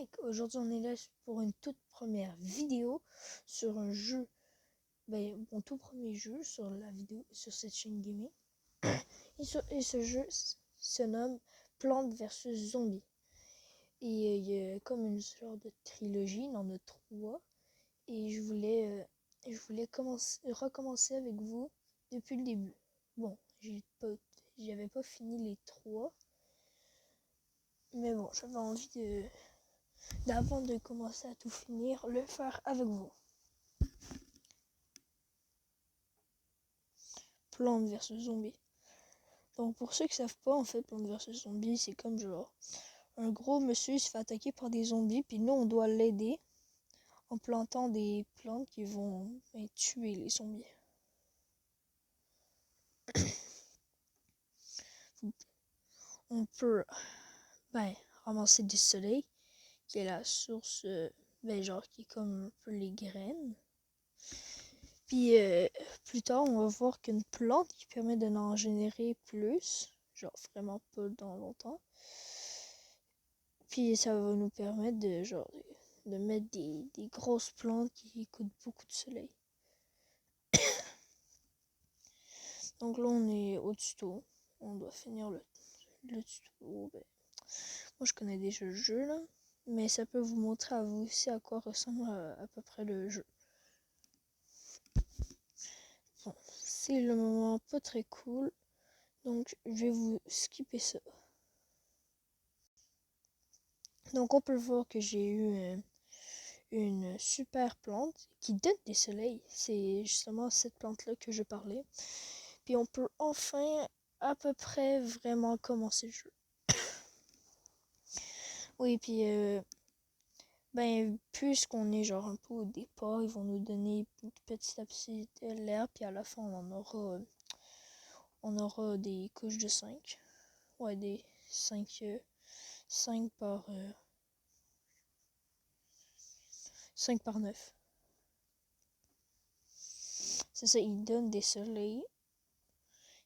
Mike. Aujourd'hui, on est là pour une toute première vidéo sur un jeu, mon tout premier jeu sur la vidéo, sur cette chaîne gaming. Et ce jeu se nomme Plantes vs Zombies. Et il y a comme une sorte de trilogie, il en a 3. Et je voulais recommencer avec vous depuis le début. Bon, j'avais pas fini les 3. Mais bon, j'avais envie d'avant de commencer à tout finir, le faire avec vous. Plantes vs Zombies. Donc pour ceux qui savent pas, en fait, Plantes vs Zombies, c'est comme genre un gros monsieur se fait attaquer par des zombies, puis nous on doit l'aider en plantant des plantes qui vont tuer les zombies. On peut ramasser du soleil, qui est la source, qui est comme un peu les graines. Puis plus tard, on va voir qu'une plante qui permet de en générer plus, genre vraiment pas dans longtemps. Puis ça va nous permettre de mettre des grosses plantes qui écoutent beaucoup de soleil. Donc là, on est au tuto. On doit finir le tuto. Moi, je connais déjà le jeu, là. Mais ça peut vous montrer à vous aussi à quoi ressemble à peu près le jeu. Bon, c'est le moment pas très cool. Donc, je vais vous skipper ça. Donc, on peut voir que j'ai eu une super plante qui donne des soleils. C'est justement cette plante-là que je parlais. Puis, on peut enfin à peu près vraiment commencer le jeu. Oui, puis, puisqu'on est genre un peu au départ, ils vont nous donner petit à petit l'air, puis à la fin, on aura des couches de 5. Ouais, des 5 par 5 par 9. C'est ça, ils donnent des soleils.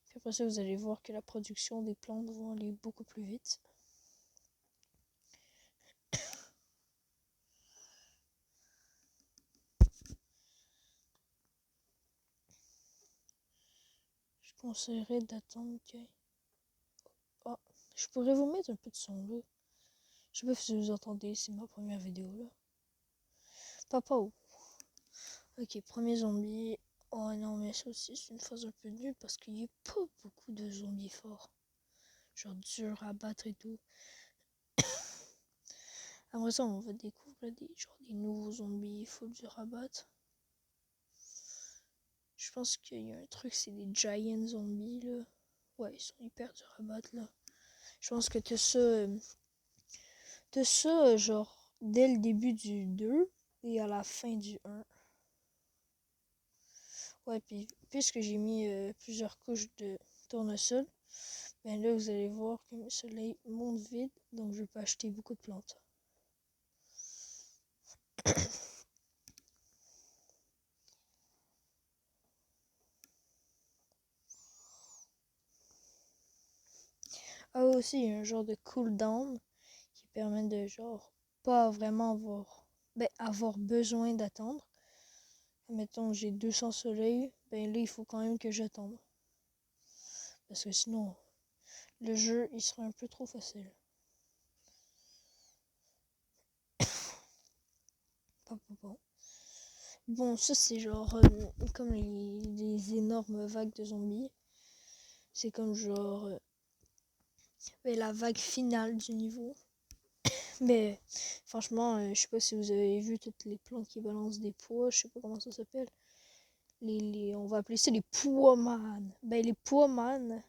Puis après ça, vous allez voir que la production des plantes va aller beaucoup plus vite. Je conseillerais d'attendre que... Oh, je pourrais vous mettre un peu de son là. Je sais pas si vous entendez, c'est ma première vidéo là. Papa, oh. Ok, premier zombie. Oh non, mais ça aussi, c'est une phase un peu nulle parce qu'il n'y a pas beaucoup de zombies forts. Genre dur à battre et tout. Après ça, on va découvrir des nouveaux zombies full dur à battre. Je pense qu'il y a un truc, c'est des giant zombies là. Ouais, ils sont hyper durs à battre là. Je pense que t'as ça genre dès le début du 2 et à la fin du 1. Ouais, puis puisque j'ai mis plusieurs couches de tournesol, là vous allez voir que le soleil monte vite, donc je peux acheter beaucoup de plantes. Ah aussi, il y a un genre de cooldown qui permet de pas vraiment avoir besoin d'attendre. Mettons j'ai 200 soleils, là il faut quand même que j'attende. Parce que sinon le jeu il serait un peu trop facile. Bon, ça c'est comme les énormes vagues de zombies. C'est comme la vague finale du niveau. Mais franchement, je sais pas si vous avez vu toutes les plantes qui balancent des pois, je sais pas comment ça s'appelle. On va appeler ça les poimanes. Les poimanes,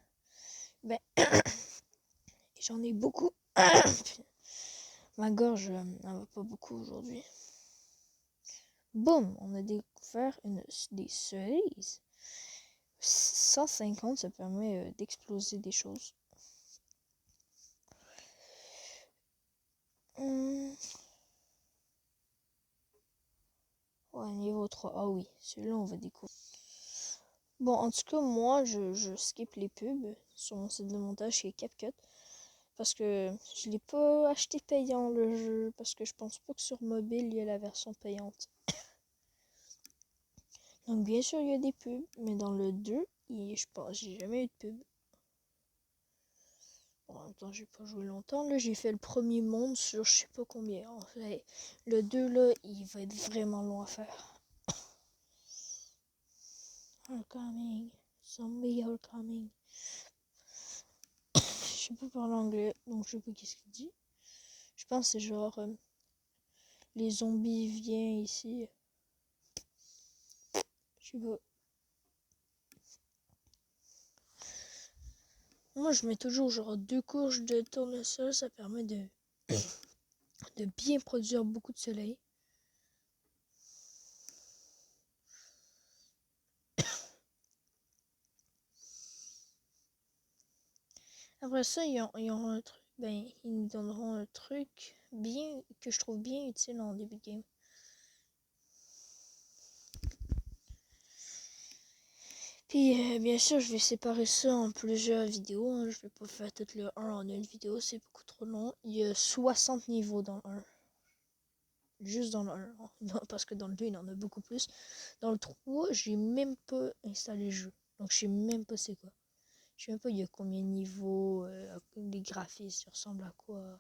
j'en ai beaucoup. Ma gorge, elle va pas beaucoup aujourd'hui. Boum, on a découvert des cerises. 150, ça permet d'exploser des choses. Ouais, niveau 3. Ah oui, celui-là, on va découvrir. Bon, en tout cas, moi, je skip les pubs sur mon site de montage qui est CapCut. parce que je l'ai pas acheté payant le jeu, parce que je pense pas que sur mobile il y a la version payante. Donc bien sûr il y a des pubs, mais dans le 2, je pense j'ai jamais eu de pub. Bon, en même temps j'ai pas joué longtemps, là j'ai fait le premier monde sur je sais pas combien. En fait, le 2 là il va être vraiment long à faire. Are coming, zombies are coming. Je sais pas parler anglais, donc je sais pas qu'est-ce qu'il dit. Je pense que c'est genre les zombies viennent ici. Je sais pas. Moi je mets toujours genre 2 couches de tournesol, ça permet de bien produire beaucoup de soleil. Après ça, ils auront un truc, ben, ils nous donneront un truc bien que je trouve bien utile en début de game. Puis bien sûr, je vais séparer ça en plusieurs vidéos. Hein. Je vais pas faire tout le 1 en une vidéo, c'est beaucoup trop long. Il y a 60 niveaux dans le 1. Juste dans le 1. Non, parce que dans le 2, il y en a beaucoup plus. Dans le 3, j'ai même pas installé le jeu. Donc je sais même pas c'est quoi. Je sais même pas il y a combien de niveaux, les graphismes ressemblent à quoi.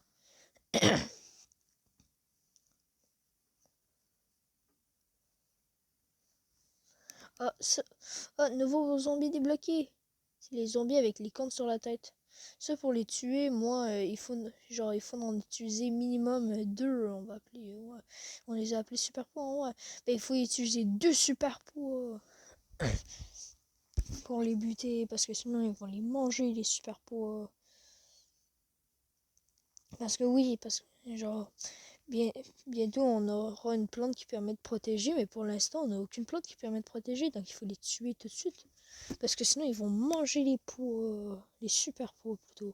Ah, nouveau zombie débloqué. C'est les zombies avec les cornes sur la tête. Ça, pour les tuer, moi, il faut en utiliser minimum 2, on va appeler. Ouais. On les a appelés super poids, ouais. Ben, il faut utiliser 2 super poids pour les buter, parce que sinon ils vont les manger, les super poids. Parce que oui, parce que genre, bientôt on aura une plante qui permet de protéger, mais pour l'instant on n'a aucune plante qui permet de protéger, donc il faut les tuer tout de suite. Parce que sinon ils vont manger les pois, les super pois plutôt.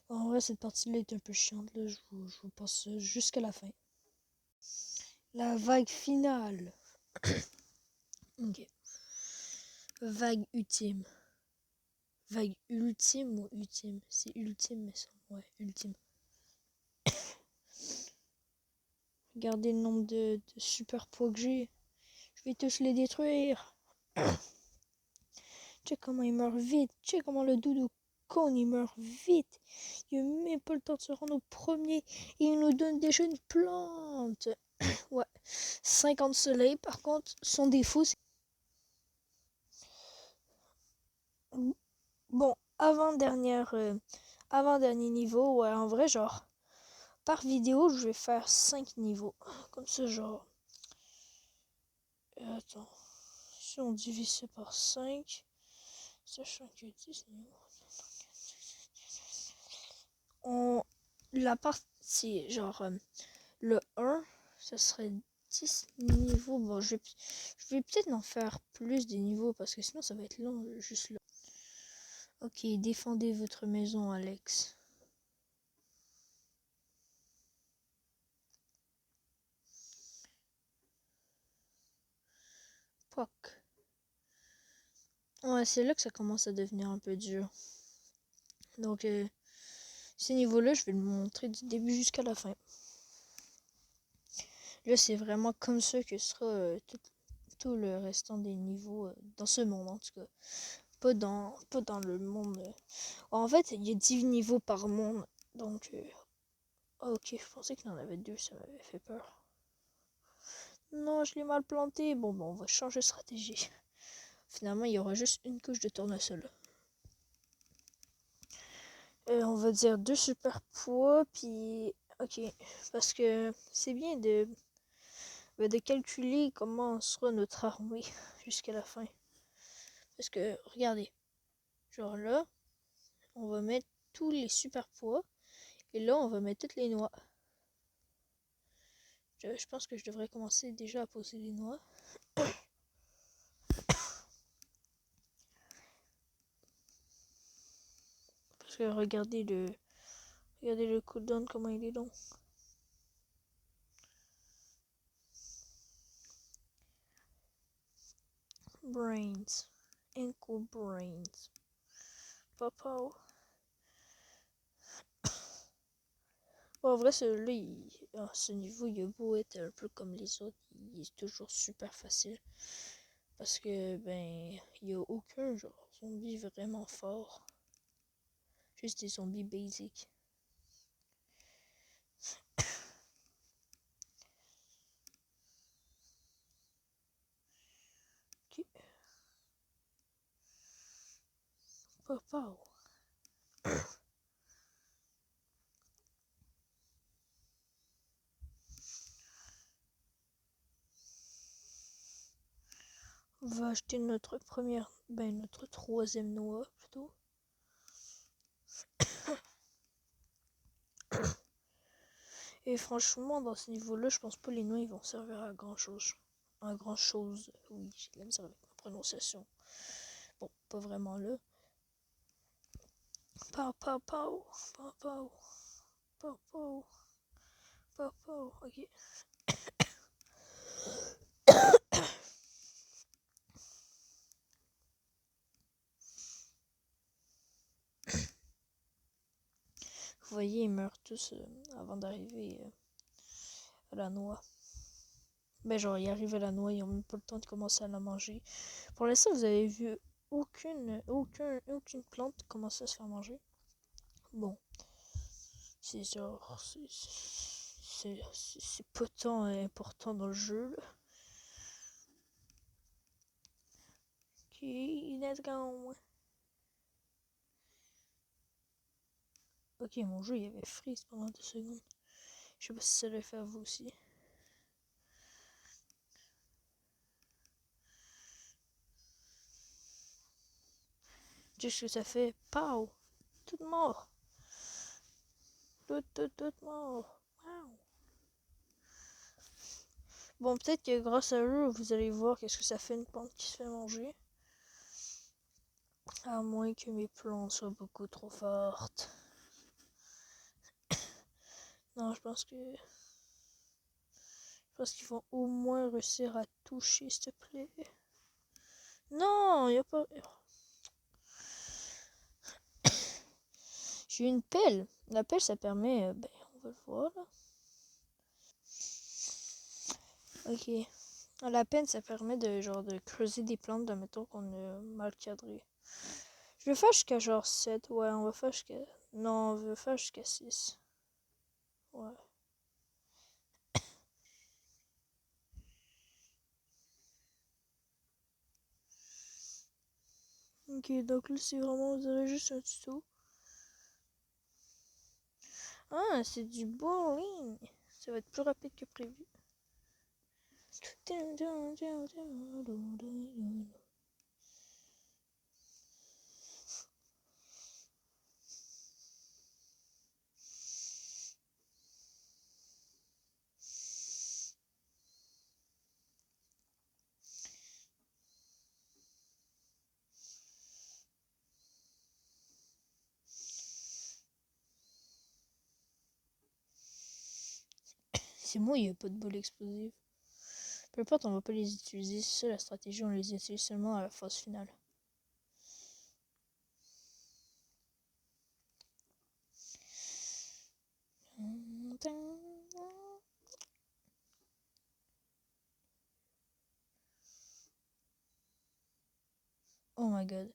En vrai cette partie-là est un peu chiante, là. Je vous passe jusqu'à la fin. La vague finale. Ok. Vague ultime. Vague ultime ou ultime? C'est ultime, mais ça. Ouais, ultime. Regardez le nombre de super pois que j'ai. Je vais tous les détruire. Check comment il meurt vite. Check comment le doudou con il meurt vite. Il n'a même pas le temps de se rendre au premier. Et il nous donne déjà une plante. Ouais. 50 soleils, par contre, son défaut, c'est... Bon, avant-dernier niveau, ouais, en vrai, genre, par vidéo, je vais faire 5 niveaux. Comme ça, genre... attends. Si on divise ça par 5, sachant que 10 niveaux... La partie, genre, le 1, ça serait 10 niveaux. Bon, je vais peut-être en faire plus des niveaux, parce que sinon, ça va être long, juste là. Ok, défendez votre maison, Alex. Poc. Ouais, c'est là que ça commence à devenir un peu dur. Donc, ces niveaux-là, je vais le montrer du début jusqu'à la fin. Là, c'est vraiment comme ça que sera tout le restant des niveaux dans ce monde, en tout cas. Pas dans le monde. En fait, il y a 10 niveaux par monde. Donc, ok, je pensais qu'il y en avait 2, ça m'avait fait peur. Non, je l'ai mal planté. Bon, on va changer de stratégie. Finalement, il y aura juste une couche de tournesol. On va dire 2 super poids, puis... Ok, parce que c'est bien de calculer comment sera notre armée jusqu'à la fin. Parce que, regardez, genre là, on va mettre tous les super poids, et là, on va mettre toutes les noix. Je pense que je devrais commencer déjà à poser les noix. Parce que regardez le cooldown, comment il est long. Brains. Ankle Brains. Papa. Bon, en vrai, celui-là, à ce niveau, il a beau être un peu comme les autres, il est toujours super facile. Parce que, ben, il n'y a aucun genre zombie vraiment fort. Juste des zombies basiques. Ok. Papa. On va acheter notre notre troisième noix plutôt. Et franchement, dans ce niveau-là, je pense pas que les noix ils vont servir à grand chose. À grand chose. Oui, j'ai de la misère avec ma prononciation. Bon, pas vraiment là. Pow, pow, pow, pow, pow, pow, pow, pow, pow. Ok. Vous voyez, ils meurent tous avant d'arriver à la noix. Ben genre, ils arrivent à la noix, ils ont même pas le temps de commencer à la manger. Pour l'instant, vous avez vu aucune plante commencer à se faire manger. Bon, c'est genre, c'est pas tant important dans le jeu. Là. Ok, let's go. Ok, mon jeu il y avait freeze pendant 2 secondes. Je sais pas si ça le fait à vous aussi. Juste que ça fait pow, tout mort. Tout mort. Wow. Bon, peut-être que grâce à eux, vous allez voir qu'est-ce que ça fait une plante qui se fait manger. À moins que mes plantes soient beaucoup trop fortes. Non, je pense qu'ils vont au moins réussir à toucher, s'il te plaît. Non, y a pas. J'ai une pelle. La pelle, ça permet. Ben, on va le voir là. Ok. La pelle, ça permet de genre de creuser des plantes, de mettons qu'on a mal cadré. Je vais faire jusqu'à genre 7. Ouais, on va faire jusqu'à. Non, on va faire jusqu'à 6. Ouais. Ok, donc là, c'est vraiment. Vous avez juste un tuto. Ah, c'est du bowling. Ça va être plus rapide que prévu. C'est moi, il n'y a pas de bol explosif. Peu importe, on va pas les utiliser. C'est ça la stratégie, on les utilise seulement à la phase finale. Oh my god.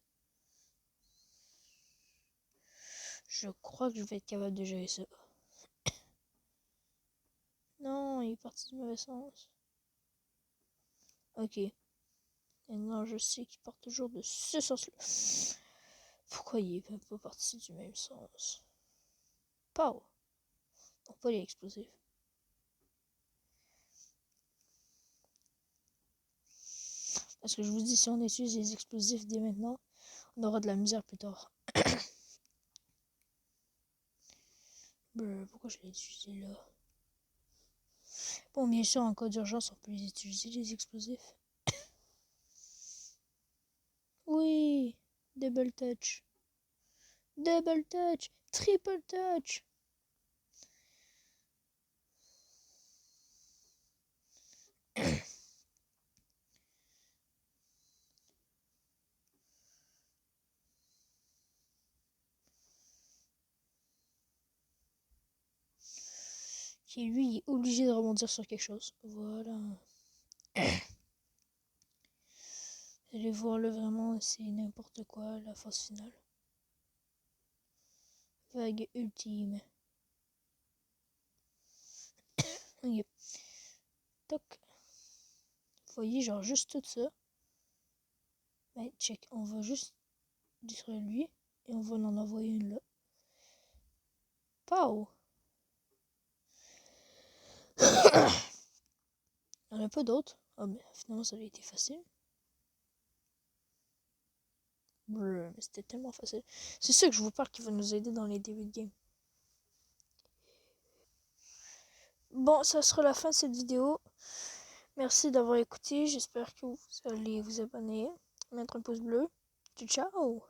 Je crois que je vais être capable de gérer ça. Non, il est parti du mauvais sens. Ok. Et non, je sais qu'il part toujours de ce sens-là. Pourquoi il est pas parti du même sens? Pow! Non, pas les explosifs. Parce que je vous dis, si on utilise les explosifs dès maintenant, on aura de la misère plus tard. Pourquoi je l'ai utilisé là? Bon, bien sûr, en cas d'urgence, on peut les utiliser, les explosifs. Oui! Double touch. Double touch. Triple touch. qui lui est obligé de rebondir sur quelque chose. Voilà. Vous allez voir là vraiment, c'est n'importe quoi la phase finale. Vague ultime. Ok. Toc. Vous voyez, genre juste tout ça. Ben, check, on va juste détruire lui et on va en envoyer une là. Pow! Il n'y en a pas d'autres. Ah, mais finalement, ça a été facile. Brrr, mais c'était tellement facile. C'est ça que je vous parle qui va nous aider dans les débuts de game. Bon, ça sera la fin de cette vidéo. Merci d'avoir écouté. J'espère que vous allez vous abonner, mettre un pouce bleu. Ciao, ciao!